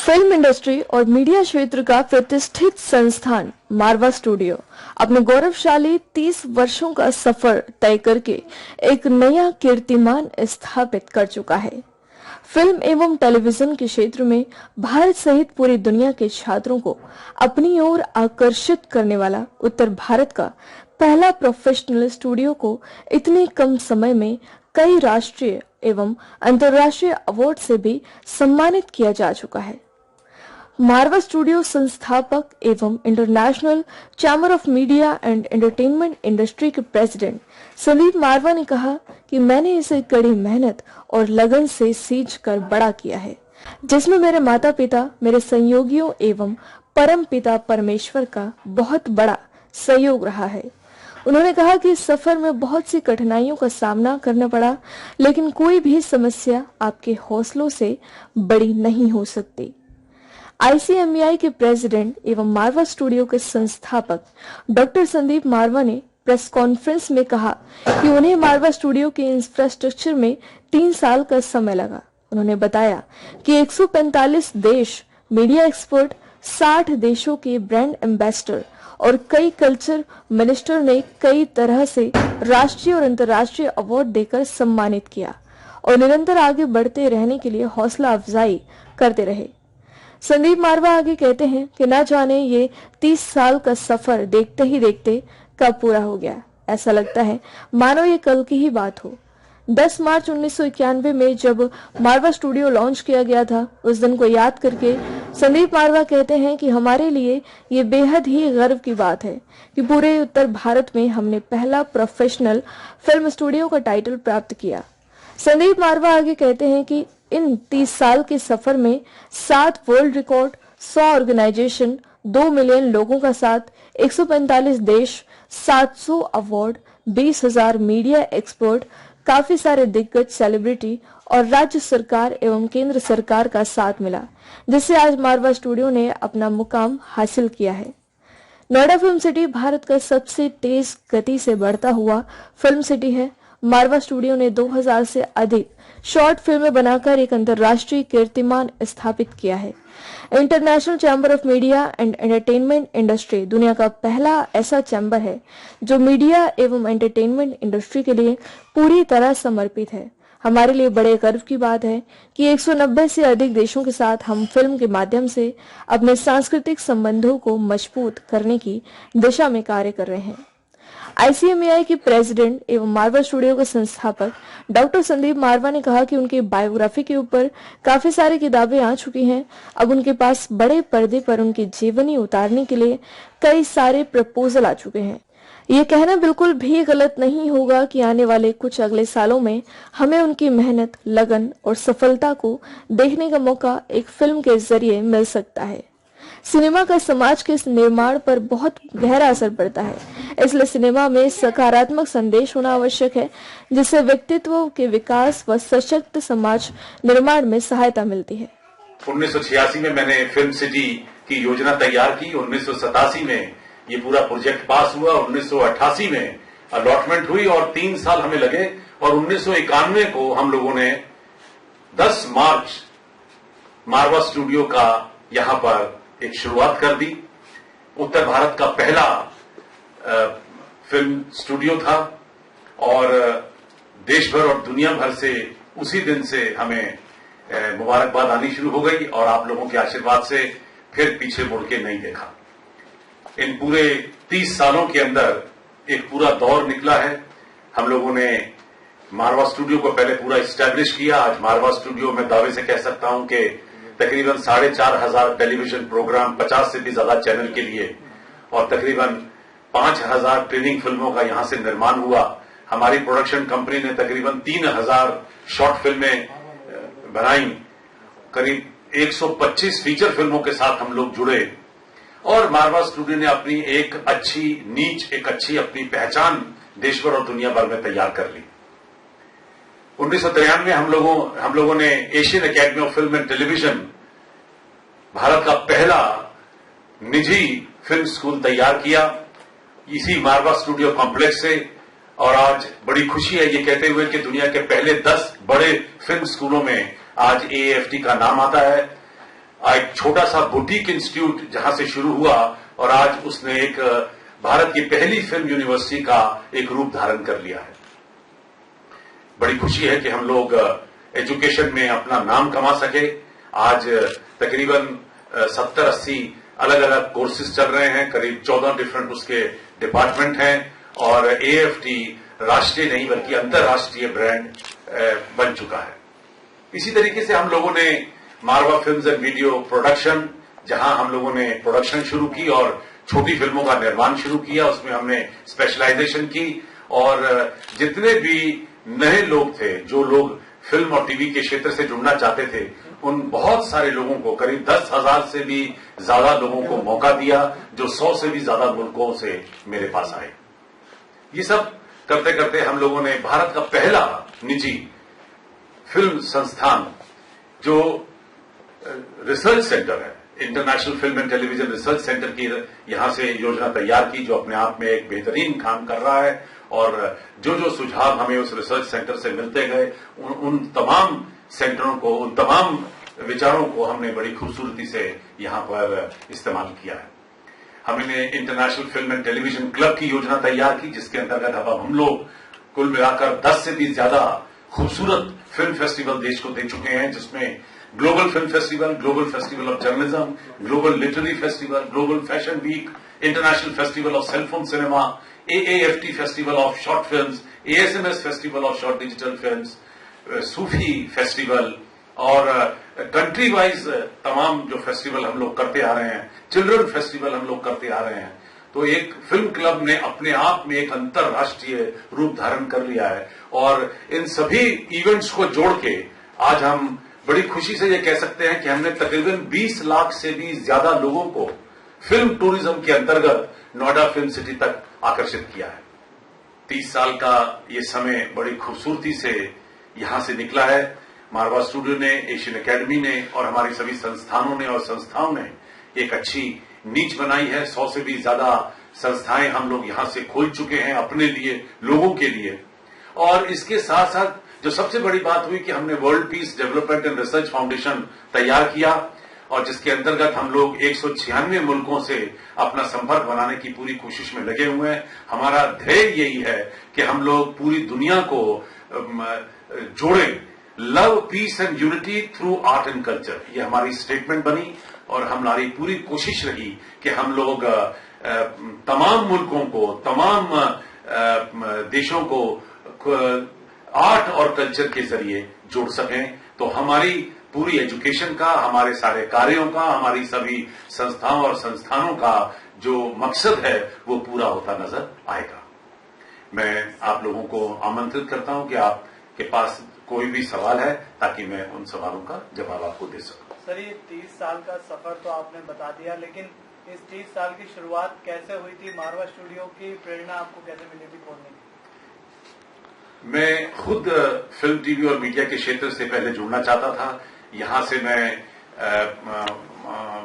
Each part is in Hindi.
फिल्म इंडस्ट्री और मीडिया क्षेत्र का प्रतिष्ठित संस्थान मारवा स्टूडियो अपने गौरवशाली 30 वर्षों का सफर तय करके एक नया कीर्तिमान स्थापित कर चुका है। फिल्म एवं टेलीविजन के क्षेत्र में भारत सहित पूरी दुनिया के छात्रों को अपनी ओर आकर्षित करने वाला उत्तर भारत का पहला प्रोफेशनल स्टूडियो को इतने कम समय में कई राष्ट्रीय एवं अंतर्राष्ट्रीय अवार्ड से भी सम्मानित किया जा चुका है। मारवा स्टूडियो संस्थापक एवं international chamber of media and entertainment industry के प्रेसिडेंट संदीप मारवा ने कहा कि मैंने इसे कड़ी मेहनत और लगन से सींच कर बड़ा किया है, जिसमें मेरे माता पिता, मेरे सहयोगियों एवं परम पिता परमेश्वर का बहुत बड़ा सहयोग रहा है। उन्होंने कहा कि इस सफर में बहुत सी कठिनाइयों का सामना करना पड़ा, लेकिन कोई भी समस्या आपके हौसलों से बड़ी नहीं हो सकती। ICMEI के प्रेसिडेंट एवं मारवा स्टूडियो के संस्थापक डॉक्टर संदीप मारवा ने प्रेस कॉन्फ्रेंस में कहा कि उन्हें मारवा स्टूडियो के इंफ्रास्ट्रक्चर में 3 साल का समय लगा। उन्होंने बताया कि 145 देश, मीडिया एक्सपर्ट, 60 देशों के ब्रांड एम्बेसडर और कई कल्चर मिनिस्टर ने कई तरह से राष्ट्रीय और अंतर्राष्ट्रीय अवार्ड देकर सम्मानित किया और निरंतर आगे बढ़ते रहने के लिए हौसला अफजाई करते रहे। संदीप मारवा आगे कहते हैं कि न जाने ये 30 साल का सफर देखते ही देखते कब पूरा हो गया। ऐसा लगता है मानो ये कल की ही बात हो। 10 मार्च 1991 में जब मारवा स्टूडियो लॉन्च किया गया था, उस दिन को याद करके संदीप मारवा कहते हैं कि हमारे लिए ये बेहद ही गर्व की बात है कि पूरे उत्तर भारत में हमने पहला प्रोफेशनल फिल्म स्टूडियो का टाइटल प्राप्त किया। संदीप मारवा आगे कहते हैं कि इन 30 साल के सफर में 7 वर्ल्ड रिकॉर्ड, 100 ऑर्गेनाइजेशन, 2 मिलियन लोगों का साथ, 145 देश, 700 अवार्ड, 20,000 मीडिया एक्सपर्ट, काफी सारे दिग्गज सेलिब्रिटी और राज्य सरकार एवं केंद्र सरकार का साथ मिला, जिससे आज मारवा स्टूडियो ने अपना मुकाम हासिल किया है। नोएडा फिल्म सिटी भारत का सबसे तेज गति से बढ़ता हुआ फिल्म सिटी है। मारवा स्टूडियो ने 2000 से अधिक शॉर्ट फिल्में बनाकर एक अंतर्राष्ट्रीय कीर्तिमान स्थापित किया है। International chamber of media and entertainment industry दुनिया का पहला ऐसा चैम्बर है जो मीडिया एवं एंटरटेनमेंट इंडस्ट्री के लिए पूरी तरह समर्पित है। हमारे लिए बड़े गर्व की बात है कि 190 से अधिक देशों के साथ हम फिल्म के माध्यम से अपने सांस्कृतिक संबंधों को मजबूत करने की दिशा में कार्य कर रहे हैं। ICMEI के प्रेसिडेंट एवं मारवा स्टूडियो के संस्थापक डॉक्टर संदीप मारवा ने कहा कि उनकी बायोग्राफी के ऊपर काफी सारी किताबें आ चुकी हैं। अब उनके पास बड़े पर्दे पर उनकी जीवनी उतारने के लिए कई सारे प्रपोजल आ चुके हैं। ये कहना बिल्कुल भी गलत नहीं होगा कि आने वाले कुछ अगले सालों में हमें उनकी मेहनत, लगन और सफलता को देखने का मौका एक फिल्म के जरिए मिल सकता है। सिनेमा का समाज के निर्माण पर बहुत गहरा असर पड़ता है, इसलिए सिनेमा में सकारात्मक संदेश होना आवश्यक है, जिससे व्यक्तित्व के विकास व सशक्त समाज निर्माण में सहायता मिलती है। 1986 में मैंने फिल्म सिटी की योजना तैयार की। 1987 में ये पूरा प्रोजेक्ट पास हुआ। 1988 में अलॉटमेंट हुई और 3 साल हमें लगे और 1991 को हम लोगों ने 10 मार्च मारवा स्टूडियो का यहाँ पर एक शुरुआत कर दी। उत्तर भारत का पहला फिल्म स्टूडियो था और देश भर और दुनिया भर से उसी दिन से हमें मुबारकबाद आनी शुरू हो गई और आप लोगों के आशीर्वाद से फिर पीछे मुड़ के नहीं देखा। इन पूरे 30 सालों के अंदर एक पूरा दौर निकला है। हम लोगों ने मारवा स्टूडियो को पहले पूरा इस्टेब्लिश किया। आज मारवा स्टूडियो में दावे से कह सकता हूं कि तकरीबन 4,500 टेलीविजन प्रोग्राम, 50 से भी ज्यादा चैनल के लिए और तकरीबन 5,000 ट्रेनिंग फिल्मों का यहां से निर्माण हुआ। हमारी प्रोडक्शन कंपनी ने तकरीबन 3,000 शॉर्ट फिल्में बनाई। करीब 125 फीचर फिल्मों के साथ हम लोग जुड़े और मारवा स्टूडियो ने अपनी एक अच्छी नीच, एक अच्छी अपनी पहचान देश भर और दुनिया भर में तैयार कर ली। 1993 में हम लोगों ने Asian academy of film and television, Bharat का पहला निजी फिल्म स्कूल तैयार किया इसी मारवा स्टूडियो कॉम्प्लेक्स से। और आज बड़ी खुशी है ये कहते हुए कि दुनिया के पहले 10 बड़े फिल्म स्कूलों में आज AAFT का नाम आता है। एक छोटा सा बुटीक इंस्टीट्यूट जहां से शुरू हुआ और आज उसने एक भारत की पहली फिल्म यूनिवर्सिटी का एक रूप धारण कर लिया है। बड़ी खुशी है कि हम लोग एजुकेशन में अपना नाम कमा सके। आज तकरीबन 70-80 अलग अलग कोर्सेज चल रहे हैं, करीब 14 डिफरेंट उसके डिपार्टमेंट हैं और AFT राष्ट्रीय नहीं बल्कि अंतर्राष्ट्रीय ब्रांड बन चुका है। इसी तरीके से हम लोगों ने मारवा फिल्म्स एंड वीडियो प्रोडक्शन, जहां हम लोगों ने प्रोडक्शन शुरू की और छोटी फिल्मों का निर्माण शुरू किया, उसमें हमने स्पेशलाइजेशन की और जितने भी नए लोग थे, जो लोग फिल्म और टीवी के क्षेत्र से जुड़ना चाहते थे, उन बहुत सारे लोगों को, करीब 10,000 से भी ज्यादा लोगों को मौका दिया, जो 100 से भी ज्यादा मुल्कों से मेरे पास आए। ये सब करते करते हम लोगों ने भारत का पहला निजी फिल्म संस्थान, जो रिसर्च सेंटर है, international film and television research centre की यहां से योजना तैयार की, जो अपने आप में एक बेहतरीन काम कर रहा है और जो जो सुझाव हमें उस रिसर्च सेंटर से मिलते गए, उन तमाम सेंटरों को, उन तमाम विचारों को हमने बड़ी खूबसूरती से यहां पर इस्तेमाल किया है। हमने international film and television club की योजना तैयार की, जिसके अंतर्गत अब हम लोग कुल मिलाकर 10 से भी ज्यादा खूबसूरत फिल्म फेस्टिवल देश को दे चुके हैं, जिसमें global film festival, global festival of journalism, global literary festival, global fashion week, international festival of cellphone cinema, AAFT festival of short films, ASMS festival of short digital films, सूफी फेस्टिवल और कंट्री वाइज तमाम जो फेस्टिवल हम लोग करते आ रहे हैं, चिल्ड्रन फेस्टिवल हम लोग करते आ रहे हैं। तो एक फिल्म क्लब ने अपने आप में एक अंतर्राष्ट्रीय रूप धारण कर लिया है और इन सभी इवेंट्स को जोड़ के आज हम बड़ी खुशी से ये कह सकते हैं कि हमने तकरीबन 20 लाख से भी ज्यादा लोगों को फिल्म टूरिज्म के अंतर्गत नोएडा फिल्म सिटी तक आकर्षित किया है। 30 साल का ये समय बड़ी खूबसूरती से यहां से निकला है। मारवा स्टूडियो ने, एशियन एकेडमी ने और हमारी सभी संस्थानों ने और संस्थाओं ने एक अच्छी नींव बनाई है। 100 से भी ज्यादा संस्थाएं हम लोग यहां से खोल चुके हैं अपने लिए, लोगों के लिए। और इसके साथ साथ जो सबसे बड़ी बात हुई कि हमने world peace development and research foundation तैयार किया और जिसके अंतर्गत हम लोग 196 मुल्कों से अपना संपर्क बनाने की पूरी कोशिश में लगे हुए हैं। हमारा ध्येय यही है कि हम लोग पूरी दुनिया को जोड़ें, love piece and unity through art and culture. ये हमारी स्टेटमेंट बनी और हमारी पूरी कोशिश रही कि हम लोग तमाम मुल्कों को, तमाम देशों को आर्ट और कल्चर के जरिए जोड़ सकें। तो हमारी पूरी एजुकेशन का, हमारे सारे कार्यों का, हमारी सभी संस्थाओं और संस्थानों का जो मकसद है वो पूरा होता नजर आएगा। मैं आप लोगों को आमंत्रित करता हूं कि आपके पास कोई भी सवाल है ताकि मैं उन सवालों का जवाब आपको दे सकूं। सर, ये 30 साल का सफर तो आपने बता दिया, लेकिन इस 30 साल की शुरुआत कैसे हुई थी? मारवा स्टूडियो की प्रेरणा आपको कैसे मिली थी खोलने की? मैं खुद फिल्म, टीवी और मीडिया के क्षेत्र से पहले जुड़ना चाहता था। यहां से मैं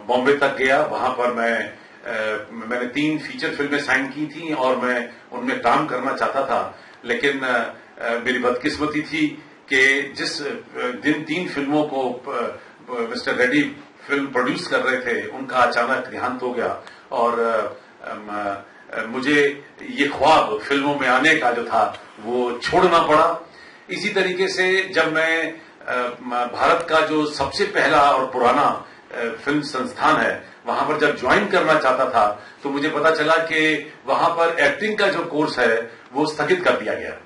बॉम्बे तक गया। वहां पर मैंने 3 फीचर फिल्में साइन की थी और मैं उनमें काम करना चाहता था, लेकिन मेरी बदकिस्मती थी कि जिस दिन 3 फिल्मों को मिस्टर रेड्डी फिल्म प्रोड्यूस कर रहे थे, उनका अचानक देहांत हो गया और मुझे ये ख्वाब फिल्मों में आने का जो था वो छोड़ना पड़ा। इसी तरीके से जब मैं भारत का जो सबसे पहला और पुराना फिल्म संस्थान है वहां पर जब ज्वाइन करना चाहता था, तो मुझे पता चला कि वहां पर एक्टिंग का जो कोर्स है वो स्थगित कर दिया गया।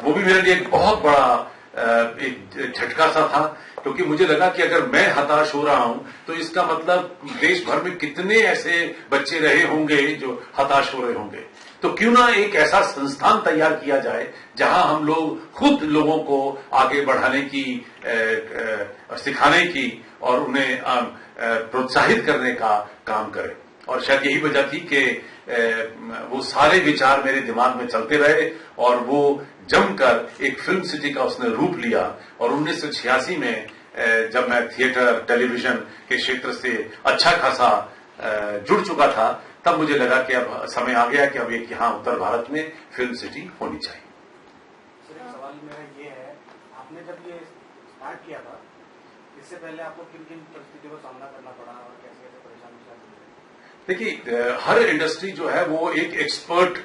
वो भी मेरे लिए एक बहुत बड़ा एक झटका सा था, क्योंकि मुझे लगा कि अगर मैं हताश हो रहा हूं तो इसका मतलब देश भर में कितने ऐसे बच्चे रहे होंगे जो हताश हो रहे होंगे। तो क्यों ना एक ऐसा संस्थान तैयार किया जाए जहां हम लोग खुद लोगों को आगे बढ़ाने की, सिखाने की और उन्हें प्रोत्साहित करने का काम करें। और शायद यही वजह थी कि वो सारे विचार मेरे दिमाग में चलते रहे और वो जमकर एक फिल्म सिटी का उसने रूप लिया। और 1986 में जब मैं थिएटर, टेलीविजन के क्षेत्र से अच्छा खासा जुड़ चुका था, तब मुझे लगा कि अब समय आ गया कि अब एक यहाँ उत्तर भारत में फिल्म सिटी होनी चाहिए। सवाल मेरा ये है, आपने जब ये स्टार्ट किया था इससे पहले आपको किन किन परिस्थितियों का सामना करना पड़ा और कैसे कैसे परेशानी हुई? देखिए, हर इंडस्ट्री जो है वो एक एक्सपर्ट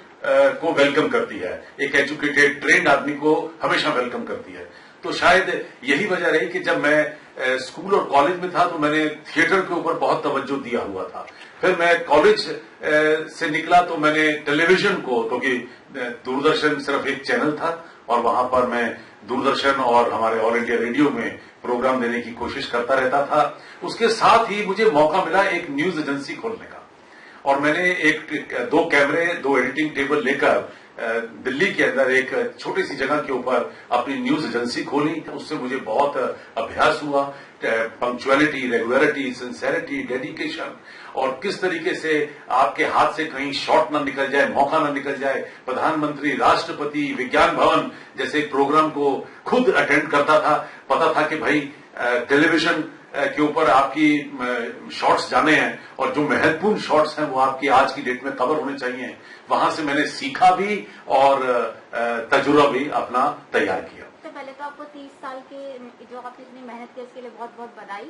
को वेलकम करती है, एक एजुकेटेड ट्रेंड आदमी को हमेशा वेलकम करती है। तो शायद यही वजह रही कि जब मैं स्कूल और कॉलेज में था तो मैंने थिएटर के ऊपर बहुत तवज्जो दिया हुआ था। फिर मैं कॉलेज से निकला तो मैंने टेलीविजन को, क्योंकि दूरदर्शन सिर्फ एक चैनल था और वहां पर मैं दूरदर्शन और हमारे ऑल इंडिया रेडियो में प्रोग्राम देने की कोशिश करता रहता था। उसके साथ ही मुझे मौका मिला एक न्यूज एजेंसी खोलने का, और मैंने दो कैमरे, 2 एडिटिंग टेबल लेकर दिल्ली के अंदर एक छोटी सी जगह के ऊपर अपनी न्यूज एजेंसी खोली। उससे मुझे बहुत अभ्यास हुआ, पंक्चुअलिटी, रेगुलरिटी, सिंसेरिटी, डेडिकेशन, और किस तरीके से आपके हाथ से कहीं शॉट न निकल जाए, मौका न निकल जाए। प्रधानमंत्री, राष्ट्रपति, विज्ञान भवन जैसे प्रोग्राम को खुद अटेंड करता था। पता था कि भाई टेलीविजन के ऊपर आपकी शॉट्स जाने हैं और जो महत्वपूर्ण शॉट्स हैं वो आपकी आज की डेट में कवर होने चाहिए। वहां से मैंने सीखा भी और तजुर्बा भी अपना तैयार किया। सबसे पहले तो आपको 30 साल के जो आपने इतनी मेहनत की उसके लिए बहुत बहुत बधाई।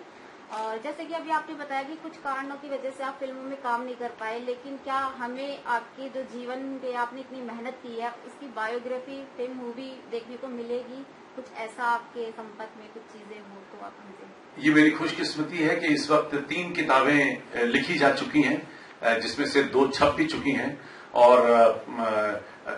और जैसे कि अभी आपने बताया कि कुछ कारणों की वजह से आप फिल्मों में काम नहीं कर पाए, लेकिन क्या हमें आपके जो जीवन पे आपने इतनी मेहनत की है उसकी बायोग्राफी, फिल्म, मूवी देखने को मिलेगी? कुछ ऐसा आपके संपर्क में कुछ चीजें हो तो आप हमसे। ये मेरी खुशकिस्मती है कि इस वक्त 3 किताबें लिखी जा चुकी हैं, जिसमें से 2 छप भी चुकी हैं, और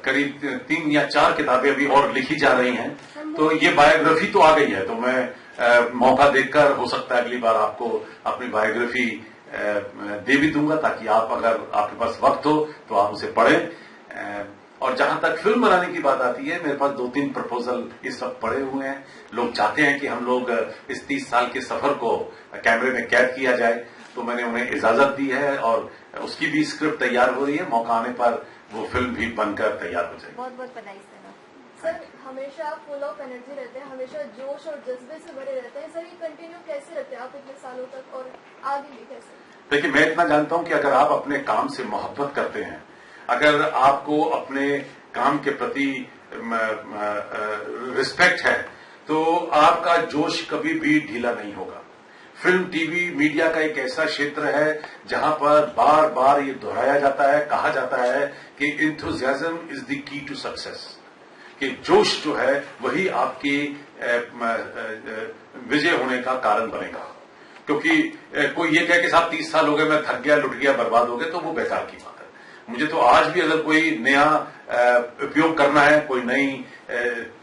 करीब 3 या 4 किताबें अभी और लिखी जा रही हैं। तो ये बायोग्राफी तो आ गई है। तो मैं मौका देखकर हो सकता है अगली बार आपको अपनी बायोग्राफी दे भी दूंगा, ताकि आप, अगर आपके पास वक्त हो तो आप उसे पढ़ें। और जहां तक फिल्म बनाने की बात आती है, मेरे पास 2-3 प्रपोजल इस वक्त पड़े हुए हैं। लोग चाहते हैं कि हम लोग इस 30 साल के सफर को कैमरे में कैद किया जाए, तो मैंने उन्हें इजाजत दी है और उसकी भी स्क्रिप्ट तैयार हो रही है। मौका आने पर वो फिल्म भी बनकर तैयार हो जाएगी। बहुत बहुत बधाई सर, हमेशा आप फुल ऑफ एनर्जी रहते हैं, हमेशा जोश और जज्बे से भरे रहते हैं। सर, ये कंटिन्यू कैसे रहते हैं आप इतने सालों तक, और आगे भी कैसे? देखिए, मैं इतना जानता हूं कि अगर आप अपने काम से मोहब्बत करते हैं, अगर आपको अपने काम के प्रति रिस्पेक्ट है, तो आपका जोश कभी भी ढीला नहीं होगा। फिल्म, टीवी, मीडिया का एक ऐसा क्षेत्र है जहां पर बार बार ये दोहराया जाता है, कहा जाता है कि enthusiasm is the key to success, कि जोश जो है वही आपकी विजय होने का कारण बनेगा। क्योंकि कोई ये कहे कि साहब 30 साल हो गए, मैं थक गया, लुट गया, बर्बाद हो गया, तो वो बेकार की बात है। मुझे तो आज भी अगर कोई नया उपयोग करना है, कोई नई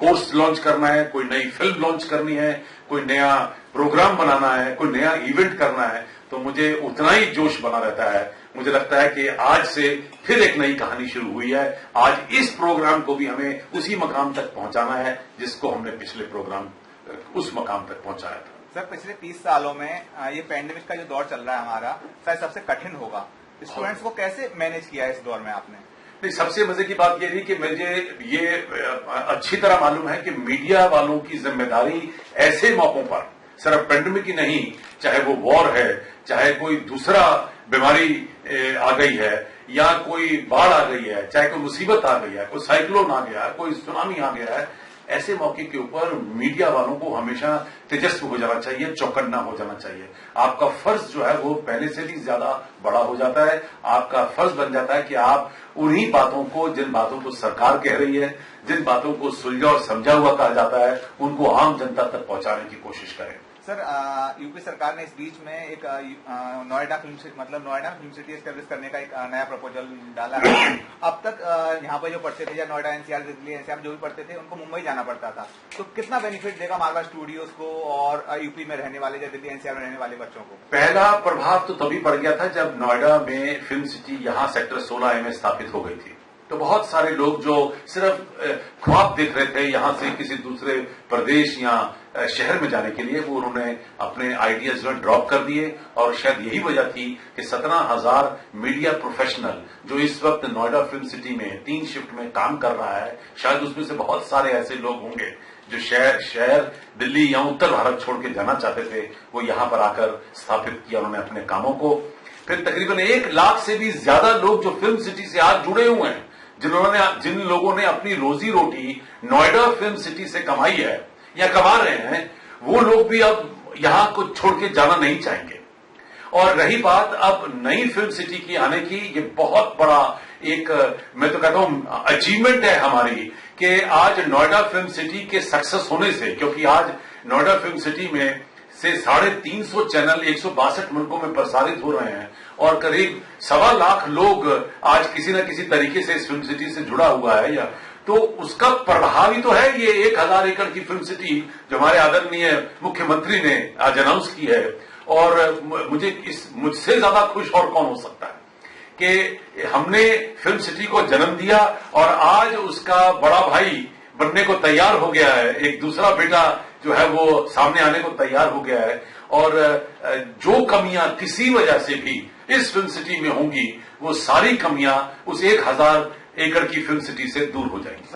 कोर्स लॉन्च करना है, कोई नई फिल्म लॉन्च करनी है, कोई नया प्रोग्राम बनाना है, कोई नया इवेंट करना है, तो मुझे उतना ही जोश बना रहता है। मुझे लगता है कि आज से फिर एक नई कहानी शुरू हुई है। आज इस प्रोग्राम को भी हमें उसी मकाम तक पहुंचाना है जिसको हमने पिछले प्रोग्राम उस मकाम तक पहुंचाया था। सर, पिछले 30 सालों में ये पैंडेमिक का जो दौर चल रहा है हमारा, शायद सबसे कठिन होगा। स्टूडेंट्स को कैसे मैनेज किया है इस दौर में आपने? नहीं, सबसे मजे की बात यह थी कि मुझे ये अच्छी तरह मालूम है कि मीडिया वालों की जिम्मेदारी ऐसे मौकों पर, सिर्फ पेंडेमिक ही नहीं, चाहे वो वॉर है, चाहे कोई दूसरा बीमारी आ गई है, या कोई बाढ़ आ गई है, चाहे कोई मुसीबत आ गई है, कोई साइक्लोन आ गया है, कोई सुनामी आ गया है, ऐसे मौके के ऊपर मीडिया वालों को हमेशा तेजस्वी हो जाना चाहिए, चौकन्ना हो जाना चाहिए। आपका फर्ज जो है वो पहले से भी ज्यादा बड़ा हो जाता है। आपका फर्ज बन जाता है कि आप उन्हीं बातों को, जिन बातों को सरकार कह रही है, जिन बातों को सुलझा और समझा हुआ कहा जाता है, उनको आम जनता तक पहुंचाने की कोशिश करें। सर, यूपी सरकार ने इस बीच में एक नोएडा फिल्म सिटी एस्टेब्लिश करने का एक नया प्रपोजल डाला है। अब तक यहाँ पर जो पढ़ते थे, या नोएडा एनसीआर, दिल्ली एनसीआर जो भी पढ़ते थे, उनको मुंबई जाना पड़ता था। तो कितना बेनिफिट देगा मारवाड़ स्टूडियोज को और यूपी में रहने वाले या दिल्ली एनसीआर में रहने वाले बच्चों को? पहला प्रभाव तो तभी पड़ गया था जब नोएडा में फिल्म सिटी यहाँ सेक्टर 16A में स्थापित हो गई थी। तो बहुत सारे लोग जो सिर्फ ख्वाब देख रहे थे यहाँ से किसी दूसरे प्रदेश या शहर में जाने के लिए, वो उन्होंने अपने आइडियाज जो ड्रॉप कर दिए। और शायद यही वजह थी कि 17,000 मीडिया प्रोफेशनल जो इस वक्त नोएडा फिल्म सिटी में 3 शिफ्ट में काम कर रहा है, शायद उसमें से बहुत सारे ऐसे लोग होंगे जो शहर दिल्ली या उत्तर भारत छोड़ के जाना चाहते थे, वो यहाँ पर आकर स्थापित किया उन्होंने अपने कामों को। फिर तकरीबन 1 लाख से भी ज्यादा लोग जो फिल्म सिटी से आज जुड़े हुए हैं, जिन लोगों ने अपनी रोजी रोटी नोएडा फिल्म सिटी से कमाई है या कमा रहे हैं, वो लोग भी अब यहां को छोड़ के जाना नहीं चाहेंगे। और रही बात अब नई फिल्म सिटी की आने की, ये बहुत बड़ा एक मैं तो कहता हूं अचीवमेंट है हमारी कि आज नोएडा फिल्म सिटी के सक्सेस होने से, क्योंकि आज नोएडा फिल्म सिटी में से 350 चैनल 162 मुल्कों में प्रसारित हो रहे हैं और करीब 1.25 लाख लोग आज किसी न किसी तरीके से इस फिल्म सिटी से जुड़ा हुआ है, या तो उसका प्रभाव ही तो है ये 1000 एकड़ की फिल्म सिटी जो हमारे आदरणीय मुख्यमंत्री ने आज अनाउंस की है। और मुझसे ज्यादा खुश और कौन हो सकता है कि हमने फिल्म सिटी को जन्म दिया और आज उसका बड़ा भाई बनने को तैयार हो गया है, एक दूसरा बेटा जो है वो सामने आने को तैयार हो गया है। और जो कमियां किसी वजह से भी इस फिल्म सिटी में होंगी वो सारी कमियां उस 1000 एकड़ की फिल्म सिटी से दूर हो जाएंगी।